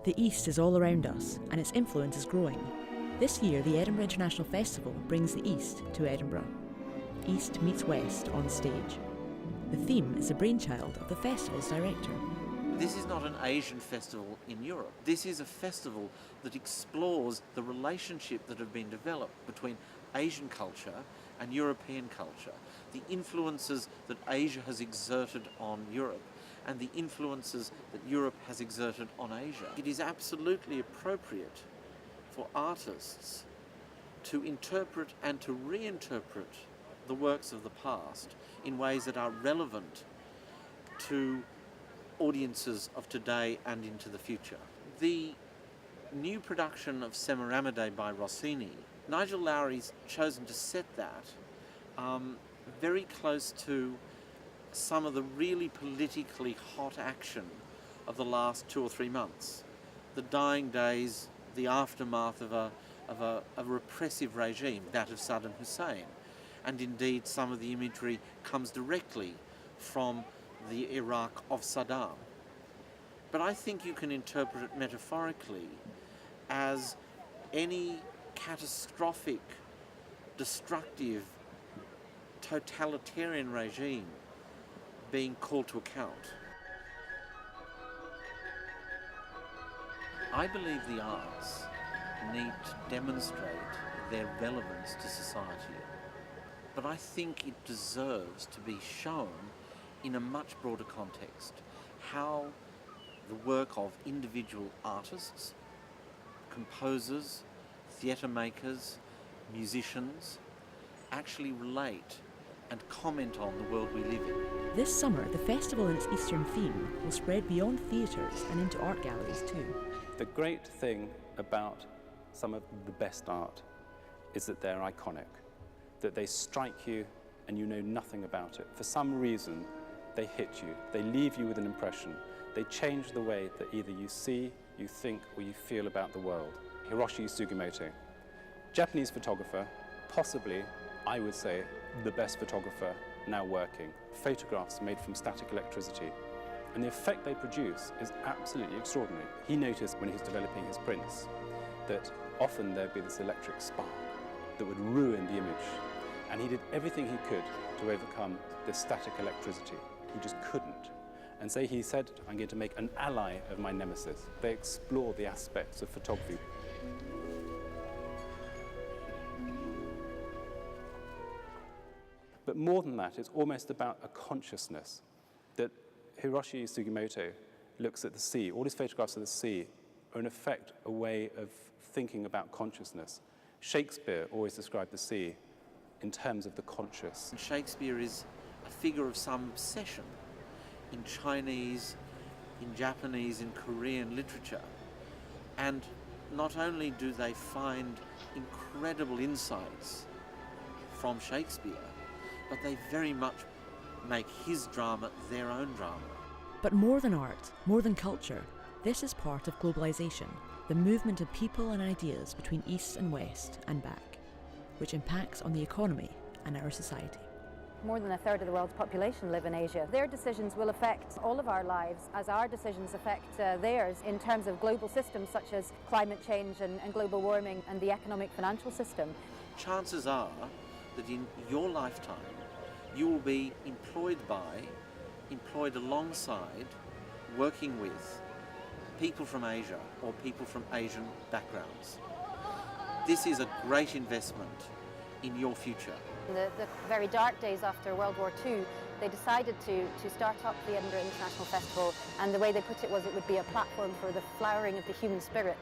The East is all around us, and its influence is growing. This year, the Edinburgh International Festival brings the East to Edinburgh. East meets West on stage. The theme is the brainchild of the festival's director. This is not an Asian festival in Europe. This is a festival that explores the relationship that have been developed between Asian culture and European culture, the influences that Asia has exerted on Europe, and the influences that Europe has exerted on Asia. It is absolutely appropriate for artists to interpret and to reinterpret the works of the past in ways that are relevant to audiences of today and into the future. The new production of Semiramide by Rossini, Nigel Lowry's chosen to set that very close to some of the really politically hot action of the last 2 or 3 months. The dying days, the aftermath of a repressive regime, that of Saddam Hussein. And indeed some of the imagery comes directly from the Iraq of Saddam. But I think you can interpret it metaphorically as any catastrophic, destructive, totalitarian regime being called to account. I believe the arts need to demonstrate their relevance to society, but I think it deserves to be shown in a much broader context, how the work of individual artists, composers, theatre makers, musicians actually relate and comment on the world we live in. This summer, the festival and its Eastern theme will spread beyond theatres and into art galleries too. The great thing about some of the best art is that they're iconic, that they strike you and you know nothing about it. For some reason, they hit you, they leave you with an impression, they change the way that either you see, you think, or you feel about the world. Hiroshi Sugimoto, Japanese photographer, possibly, I would say, the best photographer now working. Photographs made from static electricity. And the effect they produce is absolutely extraordinary. He noticed when he was developing his prints that often there'd be this electric spark that would ruin the image. And he did everything he could to overcome this static electricity. He just couldn't. And so he said, I'm going to make an ally of my nemesis. They explore the aspects of photography. But more than that, it's almost about a consciousness that Hiroshi Sugimoto looks at the sea. All his photographs of the sea are in effect a way of thinking about consciousness. Shakespeare always described the sea in terms of the conscious. Shakespeare is a figure of some obsession in Chinese, in Japanese, in Korean literature. And not only do they find incredible insights from Shakespeare, but they very much make his drama their own drama. But more than art, more than culture, this is part of globalisation, the movement of people and ideas between East and West and back, which impacts on the economy and our society. More than a third of the world's population live in Asia. Their decisions will affect all of our lives as our decisions affect theirs in terms of global systems such as climate change and global warming and the economic financial system. Chances are that in your lifetime you will be employed alongside, working with people from Asia or people from Asian backgrounds. This is a great investment in your future. In the very dark days after World War II, they decided to start up the Edinburgh International Festival, and the way they put it was it would be a platform for the flowering of the human spirit.